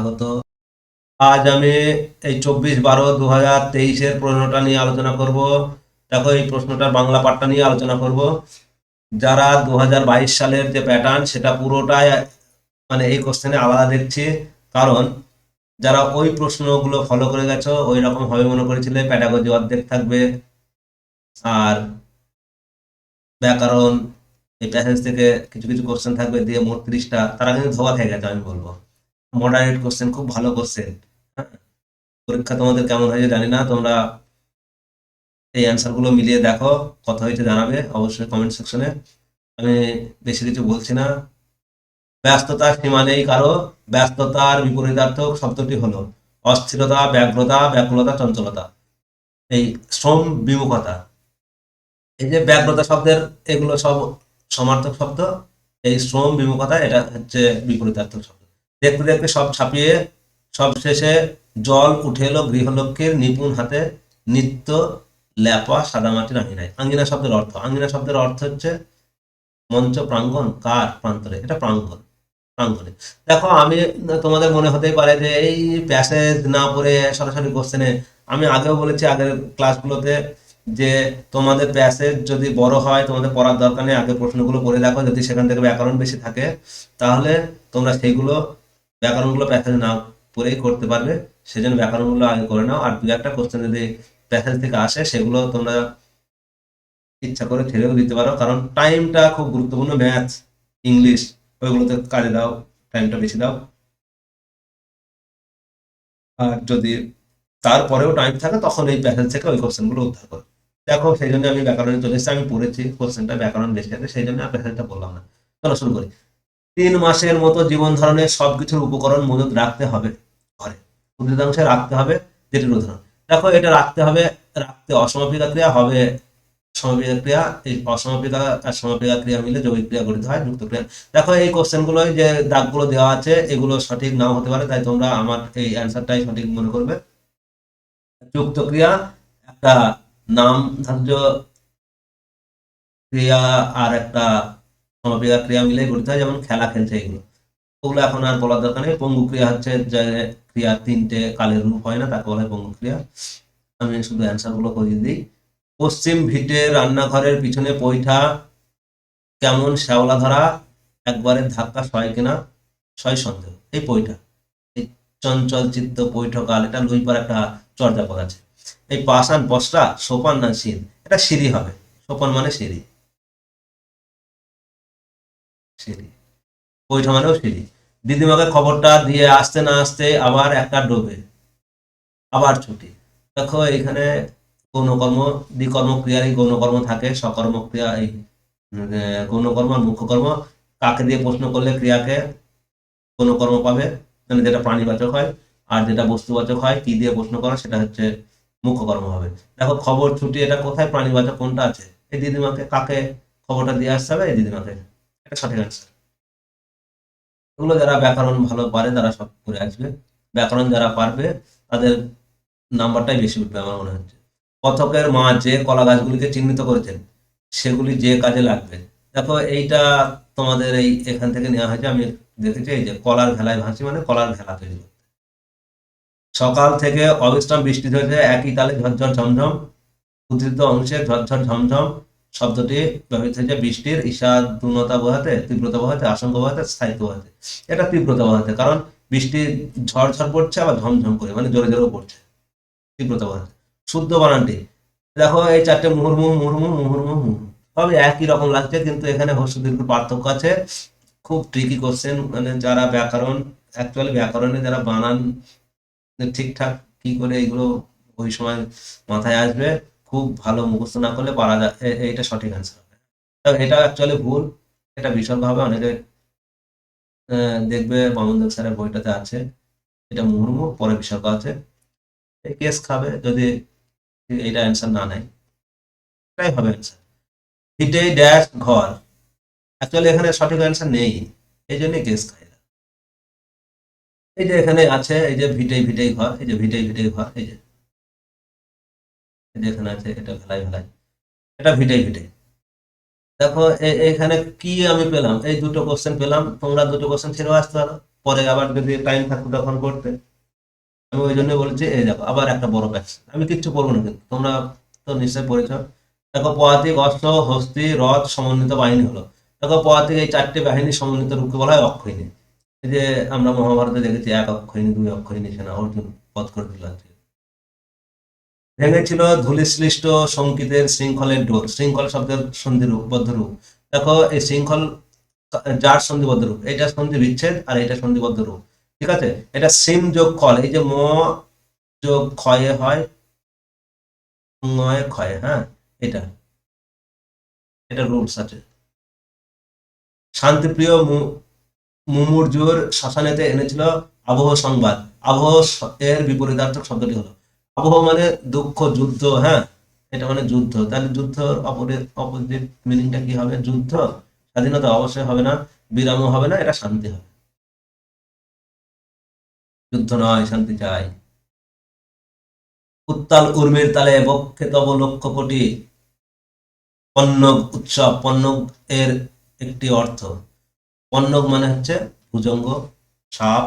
স্বাগত। আজ আমি এই 24/12/2023-এর প্রশ্নটা নিয়ে আলোচনা করব। দেখো, এই প্রশ্নটার বাংলা পার্টটা নিয়ে আলোচনা করব। যারা 2022 সালের যে প্যাটার্ন সেটা পুরোটাই মানে এই কোশ্চেনে আলাদা দেখছি। কারণ যারা ওই প্রশ্নগুলো ফলো করে গেছো ওই রকম হবে মনে করেছিলে, প্যাডাগজি অর্ধেক থাকবে আর ব্যাকরণ এই প্যাসেজ থেকে কিছু কিছু কোশ্চেন থাকবে দিয়ে মোট 30টা, তারা কিন্তু ধোয়া খেয়ে গেছে আমি বলবো। মডারেট কোশ্চেন, খুব ভালো কোশ্চেন। পরীক্ষা তোমাদের কেমন হয়েছে জানি না, তোমরা এই অ্যান্সার গুলো মিলিয়ে দেখো, কত হয়েছে জানাবে অবশ্যই কমেন্ট সেকশনে। আমি বেশি কিছু বলছি না। ব্যস্ততার সীমা নেই কারো, ব্যস্ততার বিপরীতার্থক শব্দটি হলো অস্থিরতা, ব্যগ্রতা, ব্যাকুলতা, চঞ্চলতা। এই শ্রম বিমুখতা, এই যে ব্যগ্রতা শব্দের এগুলো সব সমার্থক শব্দ। এই শ্রম বিমুখতা এটা হচ্ছে বিপরীতার্থক শব্দ। দেখতে দেখতে সব ছাপিয়ে সব শেষে জল উঠে এলো গৃহলক্ষ্মীর নিপুণ হাতে, নিত্য ল্যাপা সাদামাটির আঙিনায়। আঙিনা শব্দের অর্থ, আঙিনা শব্দের অর্থ হচ্ছে মঞ্চ, প্রাঙ্গণ, কার প্রান্তরে, এটা প্রাঙ্গণ, প্রাঙ্গণে। দেখো, আমি তোমাদের মনে হতেই পারে যে এই প্যাসেজ না পড়ে সরাসরি কোশ্চেনে, আমি আগেও বলেছি আগের ক্লাসগুলোতে যে তোমাদের প্যাসেজ যদি বড় হয় তোমাদের পড়ার দরকার নেই, আগে প্রশ্নগুলো পড়ে দেখো, যদি সেখান থেকে ব্যাকরণ বেশি থাকে তাহলে তোমরা সেইগুলো ব্যাকরণগুলো প্যাসেজ না পড়েই করতে পারবে। সেজন্য ব্যাকরণগুলো আগে করে নাও, আর দু একটা কোশ্চেন যদি প্যাসেজ থেকে আসে সেগুলো তোমরা ইচ্ছা করে ছেড়েও দিতে পারো, কারণ টাইমটা খুব গুরুত্বপূর্ণ। ম্যাথ, ইংলিশ ওইগুলোতে কাজে দাও, টাইমটা বেশি দাও। আর যদি তারপরেও টাইম থাকে তখন এই প্যাসেজ থেকে ওই কোশ্চেনগুলো উদ্ধার করো। দেখো, সেই জন্য আমি ব্যাকরণে চলে এসেছি, আমি পড়েছি কোশ্চেনটা ব্যাকরণ বেশি আছে, সেই জন্য আর প্যাসেজটা বললাম না। চলো শুরু করি। 3 মাসের মতো জীবন ধারণের সবকিছুর উপকরণ মজুদ রাখতে হবে ঘরে, উদ্ভিদাংশে রাখতে হবে, যেটির উদাহরণ। দেখো, এটা রাখতে হবে, রাখতে অসমাপিকা ক্রিয়া হবে সমাপিকা ক্রিয়া, এই অসমাপিকা আর সমাপিকা ক্রিয়া মিলে যৌগিক ক্রিয়া গঠিত হয়, যুক্ত ক্রিয়া। দেখো, এই কোশ্চেনগুলো যে দাগগুলো দেওয়া আছে এগুলো সঠিক নাও হতে পারে, তাই তোমরা আমার এই অ্যান্সারটাই সঠিক মনে করবে। যুক্ত ক্রিয়া একটা নাম ধার্য ক্রিয়া আর একটা সমাপিকা ক্রিয়া মিলে গঠিত হয়, যেমন খেলা খেলছে, এগুলো ওগুলো এখন আর বলার দরকার নেই। পঙ্গু ক্রিয়া হচ্ছে যে ক্রিয়ার 3টে কালের রূপ হয় না, তাকে বলা হয় পঙ্গু ক্রিয়া। আমি শুধু অ্যান্সার গুলো করিয়ে দিই। পশ্চিম ভিটের রান্নাঘরের পিছনে পৈঠা কেমন শ্যাওলা ধরা, একবারের ধাক্কা সয় কিনা, সয় সন্দেহ। এই পৈঠা, এই চঞ্চল চিত্ত পৈঠকাল, এটা লইপার একটা চর্যাপদ আছে। এই পাষাণ পসরা, সোপান না সিন, এটা সিঁড়ি হবে। সোপান মানে সিঁড়ি, সিঁড়ি। পৈঠা মানেও সিঁড়ি। দিদিমাকে খবরটা দিয়ে আসতে না আসতে আবার একটা ডোবে, আবার ছুটি। দেখো, এখানে গৌণকর্ম, দ্বিকর্ম ক্রিয়ারই গৌণকর্ম থাকে, সকর্ম ক্রিয়া এই গৌণকর্ম আর মুখ্য কর্ম। কাকে দিয়ে প্রশ্ন করলে ক্রিয়াকে গৌণকর্ম পাবে, মানে যেটা প্রাণীবাচক হয়, আর যেটা বস্তুবাচক হয় কি দিয়ে প্রশ্ন করা সেটা হচ্ছে মুখ্য কর্ম হবে। দেখো, খবর ছুটি, এটা কোথায় প্রাণীবাচক কোনটা আছে? এই দিদিমাকে। কাকে খবরটা দিয়ে আসতে হবে? এই দিদিমাকে। এটা সঠিক অ্যান্সার। এগুলো যারা ব্যাকরণ ভালো পারে তারা সব করে আসবে। ব্যাকরণ যারা পারবে তাদের নাম্বারটাই বেশি উঠবে আমার মনে হচ্ছে। কথকের মা যে কলা গাছগুলিকে চিহ্নিত করেছেন সেগুলি যে কাজে লাগবে। দেখো, এইটা তোমাদের এই এখান থেকে নেওয়া হয়েছে, আমি দেখেছি। এই যে কলার ভেলায় ভাসি, মানে কলার ভেলা তৈরি করতে। সকাল থেকে অবিশ্রাম বৃষ্টি হয়েছে, একই তালে ঝরঝর ঝমঝম। উদ্ধৃত অংশে ঝরঝর ঝমঝম শব্দটি ব্যবহৃত হয়েছে বৃষ্টির ঈষাদূনতা বোঝাতে, তীব্রতা বোঝাতে, আশঙ্কা বোঝাতে, স্থায়িত্ব বোঝাতে। এটা তীব্রতা বোঝাতে, কারণ বৃষ্টি ঝড় পড়ছে আবার ঝমঝম করে, মানে জোরে জোরেও পড়ছে, তীব্রতা বোঝাতে। শুদ্ধ বানানটি দেখো, এই 4টে মুহুর্মুহু মুহুর্মুহু মুহুর্মুহু মুহুর্মুহু সবই একই রকম লাগছে, কিন্তু এখানে হর্ষ দীর্ঘ পার্থক্য আছে। খুব ট্রিকি কোশ্চেন, মানে যারা ব্যাকরণ, অ্যাকচুয়ালি ব্যাকরণে যারা বানান ঠিকঠাক কি করে এগুলো ওই সময় মাথায় আসবে, খুব ভালো মুখস্থ না করলে পারা যায়। এইটা সঠিক অ্যান্সার হবে। এটা অ্যাকচুয়ালি ভুল, এটা বিসর্গ হবে। অনেকে দেখবে মামুন স্যারের বইটাতে আছে, এটা মুহুর্মুহু পরে বিসর্গ আছে। এই কেস খাবে যদি এইটা অ্যান্সার না নেয়, এটাই হবে অ্যান্সার। হিটে ড্যাশ ঘর, অ্যাকচুয়ালি এখানে সঠিক অ্যান্সার নেই, এই জন্যই কেস খায় এরা। এই যে এখানে আছে, এই যে ভিটেই ভিটেই ঘর, এই যে ভিটেই ভিটেই ঘর, এই যে এখানে আছে, এটা ভেলাই ভেলাই, এটা ভিটেই ভিটেই। দেখো, এখানে কি আমি পেলাম, এই দুটো কোশ্চেন পেলাম, তোমরা দুটো কোশ্চেন ছেড়েও আসতে পারো। পরে আবার যদি টাইম থাকতো তখন করতে। আমি ওই জন্য বলছি, এই দেখো আবার একটা বড় ব্যাচ, আমি কিচ্ছু বলবো না, কিন্তু তোমরা তো নিশ্চয়ই পড়েছ। দেখো পদাতিক, অশ্ব, হস্তি, রথ সমন্বিত বাহিনী হলো। দেখো পদাতিক, এই চারটি বাহিনী সমন্বিত রূপকে বলা হয় অক্ষৌহিণী। এই যে আমরা মহাভারতে দেখেছি, এক অক্ষৌহিণী, দুই অক্ষৌহিণী সেনা অর্জুন বধ করে দিল আজকে। ভেঙেছিল ধূলিশ্লিষ্ট সংকিতের শৃঙ্খলের ডোর। শৃঙ্খল শব্দের সন্ধি রূপ, বদ্ধ রূপ। দেখো এই শৃঙ্খল যার সন্ধিবদ্ধ রূপ, এটা সন্ধি বিচ্ছেদ আর এটা সন্ধিবদ্ধ রূপ। ঠিক আছে, এটা সিম যোগ খল, এই যে ম যোগ ক্ষয়ে হয়, ক্ষয়, হ্যাঁ, এটা এটা রুলস আছে। শান্তিপ্রিয় মুমূর্জুর শ্মশানেতে এনেছিল আবহ সংবাদ। আবহ এর বিপরীতার্থক শব্দটি হলো, আবহ মানে দুঃখ, যুদ্ধ, হ্যাঁ, এটা মানে যুদ্ধ। তাহলে যুদ্ধ অপোজিট মিনিংটা কি হবে? যুদ্ধ। স্বাধীনতা অবশ্যই হবে না, বিরামও হবে না, এটা শান্তি হবে। যুদ্ধ নয়, শান্তি চাই। উত্তাল উর্মির তালে বক্ষে তব লক্ষ কোটি। পন্নগ উৎসব, পন্নগ এর একটি অর্থ। পন্নগ মানে হচ্ছে ভুজঙ্গ, সাপ।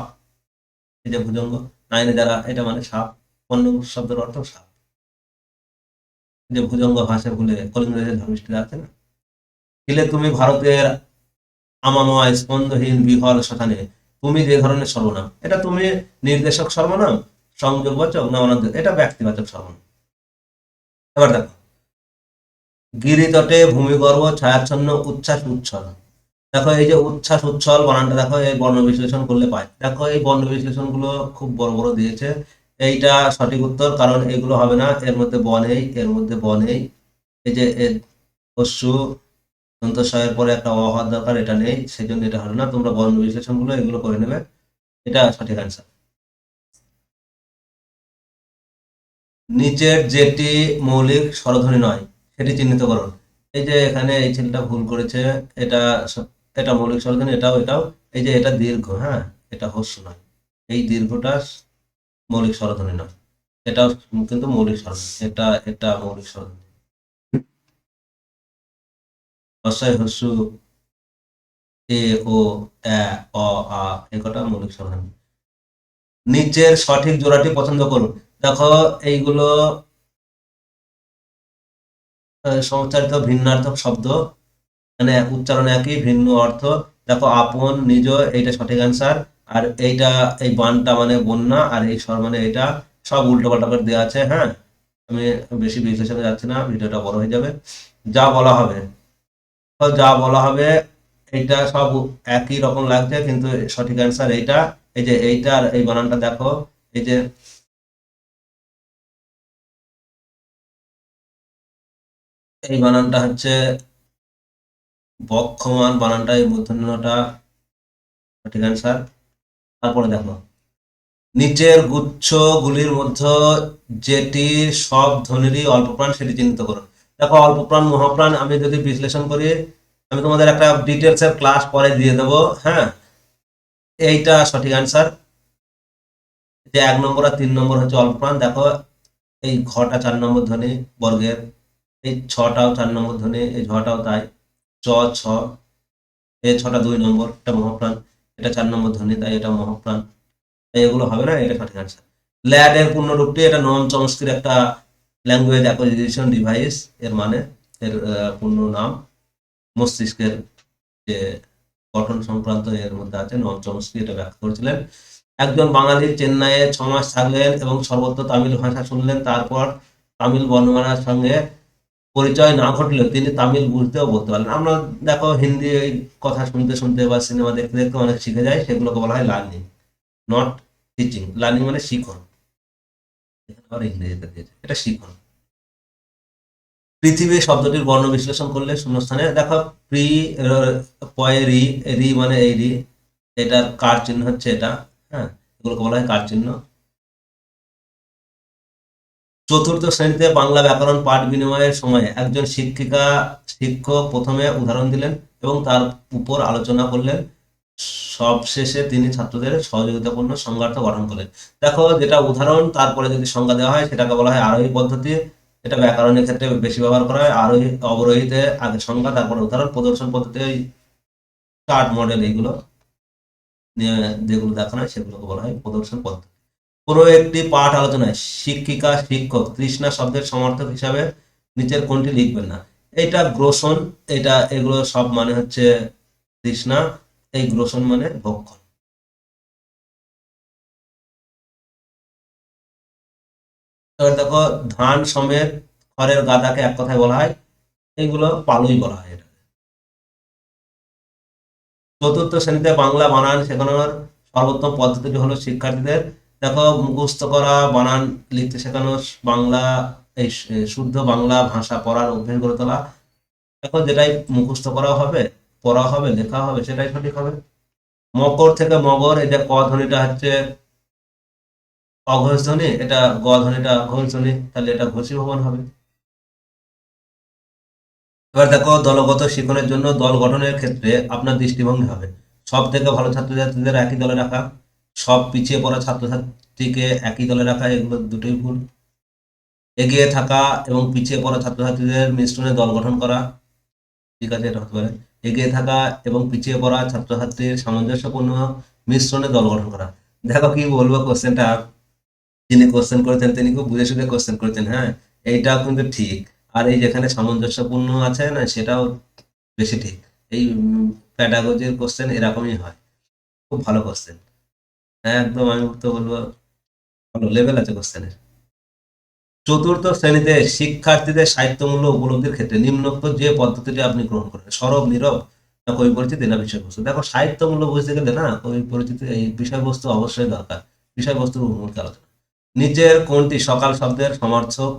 এই যে ভুজঙ্গ, নাইনে যারা, এটা মানে সাপ। পন্নগ শব্দের অর্থ সাপ। যে ভুজঙ্গ ভাষা ভুলে কলিঙ্গ ধর্মিষ্ঠরা আছে না। ছিলে তুমি ভারতের আমাময় স্পন্দহীন বিহল শ্মশানে। তুমি যে ধরনের সর্বনাম, এটা তুমি নির্দেশক সর্বনাম, সংযোগবাচক না অনাদ্য, এটা ব্যক্তিবাচক সর্বনাম। এবার দেখো, গিরিতটে ভূমিগর্ভ ছায়াচ্ছন্ন উচ্ছ্বাস উচ্ছল। দেখো এই যে উচ্ছ্বাস উচ্ছল বানানটা দেখো, এই বর্ণ বিশ্লেষণ করলে পাই। দেখো এই বর্ণ বিশ্লেষণ গুলো খুব বড় বড় দিয়েছে। এইটা সঠিক উত্তর, কারণ এগুলো হবে না, এর মধ্যে ব নেই, এর মধ্যে ব নেই। এই যে অশ্রু দন্তস্বয়ের পরে একটা অ হওয়ার দরকার, এটা নেই, সেই জন্য এটা হলো না। তোমরা বর্ণ বিশ্লেষণ গুলো এগুলো করে নেবে, এটা সঠিক অ্যান্সার। নিচের যেটি মৌলিক স্বরধ্বনি নয় সেটি চিহ্নিত করুন। এই যে এখানে এই ছেলেটা ভুল করেছে, এটা এটা মৌলিক স্বরধ্বনি, এটাও এটাও। এই যে এটা দীর্ঘ, হ্যাঁ, এটা হস্য নয়, এই দীর্ঘটা মৌলিক স্বরধ্বনি নয়, এটাও কিন্তু মৌলিক স্বরধ্বনি, এটা এটা মৌলিক স্বরধ্বনি। হস্যই হস্য, এ, ও, এ, অ, আ, এ কটা মৌলিক স্বরধ্বনি। নিচের সঠিক জোড়াটি পছন্দ করুন। দেখো এইগুলো সমচারিত ভিন্নার্থক শব্দ, মানে উচ্চারণ একই, ভিন্ন অর্থ। দেখো আপন, নিজ, এইটা সঠিক অ্যান্সার। আর এইটা, এই বানটা মানে বন্যা, আর এই স্বর মানে এটা, সব উল্টো পাল্টা করে দেওয়া আছে, হ্যাঁ। আমি বেশি বিশ্লেষণে যাচ্ছি না, ভিডিওটা বড় হয়ে যাবে। যা বলা হবে, তো যা বলা হবে এইটা সব একই রকম লাগছে, কিন্তু সঠিক অ্যান্সার এইটা। এই যে এইটা আর এই বানানটা দেখো, এই যে এই বানানটা হচ্ছে বক্ষমান বানানটা, এই মূর্ধন্যটা সঠিক অ্যান্সার। তারপরে দেখো, নিচের গুচ্ছগুলির মধ্যে যেটি সব ধ্বনিরই অল্পপ্রাণ সেটি চিহ্নিত করুন। দেখো অল্পপ্রাণ, মহাপ্রাণ আমি যদি বিশ্লেষণ করি, আমি তোমাদের একটা ডিটেলস এর ক্লাস পরে দিয়ে দেবো, হ্যাঁ। এইটা সঠিক অ্যান্সার। যে 1 নম্বর আর 3 নম্বর হচ্ছে অল্পপ্রাণ। দেখো এই ঘটা 4 নম্বর ধ্বনি বর্গের, এই ছটাও 4 নম্বর ধ্বনি, এই ঝটাও তাই, চ, ছ, এই ছটা 2 নম্বর, এটা মহাপ্রাণ। এটা 4 নম্বর ধ্বনি, তাই এটা মহাপ্রাণ। তাই এগুলো হবে না, এটা সঠিক অ্যান্সার। ল্যাড এর পূর্ণরূপটি, এটা নন চমস্কির একটা ল্যাঙ্গুয়েজ অ্যাকুইজিশন ডিভাইস, এর মানে এর পূর্ণ নাম মস্তিষ্কের যে গঠন সংক্রান্ত এর মধ্যে আছে, নন চমস্কি এটা ব্যাখ্যা করেছিলেন। একজন বাঙালি চেন্নাইয়ে 6 মাস থাকলেন এবং সর্বত্র তামিল ভাষা শুনলেন। তারপর তামিল বর্ণমালার সঙ্গে পরিচয় না ঘটলেও তিনি তামিল বুঝতেও বলতে পারলেন। আমরা দেখো হিন্দি এই কথা শুনতে শুনতে বা সিনেমা দেখতে দেখতে অনেক শিখে যায়, সেগুলোকে বলা হয় লার্নিং, নট টিচিং। লার্নিং মানে শিখন, এখানে আবার ইংরেজিতে দিয়েছে, এটা শিখন। পৃথিবী শব্দটির বর্ণ বিশ্লেষণ করলে শূন্যস্থানে দেখো, প্রি, পয়ে রি, রি মানে এই রি, এটার কার চিহ্ন হচ্ছে এটা, হ্যাঁ, এগুলোকে বলা হয় কার চিহ্ন। চতুর্থ শ্রেণীতে বাংলা ব্যাকরণ পাঠ বিনিময়ের সময় একজন শিক্ষক প্রথমে উদাহরণ দিলেন এবং তার উপর আলোচনা করলেন। সবশেষে তিনি ছাত্রদের সহযোগিতাপূর্ণ সংজ্ঞার্থ গঠন করলেন। দেখো যেটা উদাহরণ, তারপরে যদি সংজ্ঞা দেওয়া হয় সেটাকে বলা হয় আরোহী পদ্ধতি। এটা ব্যাকরণের ক্ষেত্রে বেশি ব্যবহার করা হয়। আরোহী অবরোহীতে আগে সংজ্ঞা, তারপরে উদাহরণ। প্রদর্শন পদ্ধতি ওই চার্ট মডেল, এইগুলো যেগুলো দেখানো হয় সেগুলোকে বলা হয় প্রদর্শন পদ্ধতি। কোনো একটি পাঠ আলোচনায় শিক্ষিকা শিক্ষক তৃষ্ণা শব্দের সমর্থক হিসাবে নিচের কোনটি লিখবেন না? এটা গ্রসন, এটা এগুলো সব মানে হচ্ছে তৃষ্ণা, এই গ্রসন মানে ভক্ষণ। এবার দেখো, ধান সমেত খড়ের গাদাকে এক কথায় বলা হয়, এইগুলো পালুই বলা হয় এটা। চতুর্থ শ্রেণীতে বাংলা বানান শেখানোর সর্বোত্তম পদ্ধতিটি হলো শিক্ষার্থীদের দেখো মুখস্থ করা বানান লিখতে শেখানো, বাংলা এই শুদ্ধ বাংলা ভাষা পড়ার অভ্যেস গড়ে তোলা। দেখো যেটাই মুখস্থ করা হবে, পড়া হবে, লেখা হবে, সেটাই সঠিক হবে। মকর থেকে মগর, এই যে ক ধ্বনিটা হচ্ছে অঘোষ ধ্বনি, এটা গ ধ্বনিটা ঘোষ ধ্বনি, তাহলে এটা ঘোষী ভবন হবে। এবার দেখো, দলগত শিক্ষণের জন্য দল গঠনের ক্ষেত্রে আপনার দৃষ্টিভঙ্গি হবে সব থেকে ভালো ছাত্রছাত্রীদের একই দলে রাখা, সব পিছিয়ে পড়া ছাত্রছাত্রীকে একই দলে রাখা, এগুলো দুটোই ভুল। এগিয়ে থাকা এবং পিছিয়ে পড়া ছাত্রছাত্রীদের মিশ্রণে দল গঠন করা, ঠিক আছে, এটা হতে পারে। এগিয়ে থাকা এবং পিছিয়ে পড়া ছাত্রছাত্রীর সামঞ্জস্যপূর্ণ মিশ্রণে দল গঠন করা। দেখো কি বলবো, কোশ্চেনটা যিনি কোশ্চেন করেছেন তিনি খুব বুঝে সুঝে কোশ্চেন করেছেন, হ্যাঁ, এইটাও কিন্তু ঠিক। আর এই যেখানে সামঞ্জস্যপূর্ণ আছে না, সেটাও বেশি ঠিক। এই প্যাডাগজির কোশ্চেন এরকমই হয়, খুব ভালো কোশ্চেন। হ্যাঁ, একদম আমি তো বলবো ভালো লেভেল আছে কোশ্চেনের। চতুর্থ শ্রেণীতে শিক্ষার্থীদের সাহিত্যমূল্য উপলব্ধির ক্ষেত্রে নিম্নোক্ত যে পদ্ধতিটি আপনি গ্রহণ করেন, সরব নীরব না কবি পরিচিতি না বিষয়বস্তু। দেখো, সাহিত্যমূল্য বুঝতে গেলে না কবি পরিচিতি এই বিষয়বস্তু অবশ্যই দরকার, বিষয়বস্তুর মূল আলোচনা। নিচের কোনটি সকাল শব্দের সমার্থক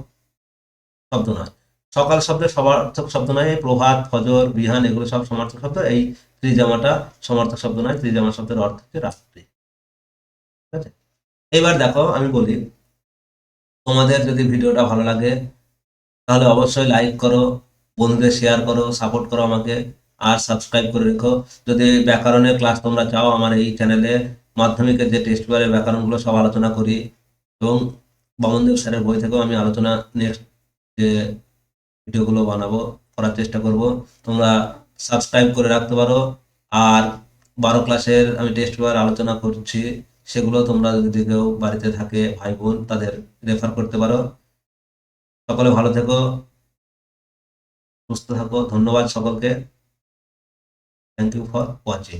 শব্দ নয়? সকাল শব্দের সমার্থক শব্দ নয়, এই প্রভাত ফজর বিহান এগুলো সব সমার্থক শব্দ। এই ত্রিজামাটা সমার্থক শব্দ নয়, ত্রিজামা শব্দের অর্থ হচ্ছে রাত্রি, ঠিক আছে। এবার দেখো আমি বলি, তোমাদের যদি ভিডিওটা ভালো লাগে তাহলে অবশ্যই লাইক করো, বন্ধুদের শেয়ার করো, সাপোর্ট করো আমাকে, আর সাবস্ক্রাইব করে রেখো। যদি ব্যাকরণের ক্লাস তোমরা চাও, আমার এই চ্যানেলে মাধ্যমিকের যে টেস্ট পেপারের ব্যাকরণগুলো সব আলোচনা করি, এবং বামনদেব স্যারের বই থেকেও আমি আলোচনা নেক্সট যে ভিডিওগুলো বানাবো করার চেষ্টা করব। তোমরা সাবস্ক্রাইব করে রাখতে পারো। আর 12 ক্লাসের আমি টেস্ট পেপার আলোচনা করছি, সেগুলো তোমরা যদি কেউ বাড়িতে থাকে ভাই বোন, তাদের রেফার করতে পারো। সকলে ভালো থেকো, সুস্থ থাকো, ধন্যবাদ সকলকে। Thank you for watching.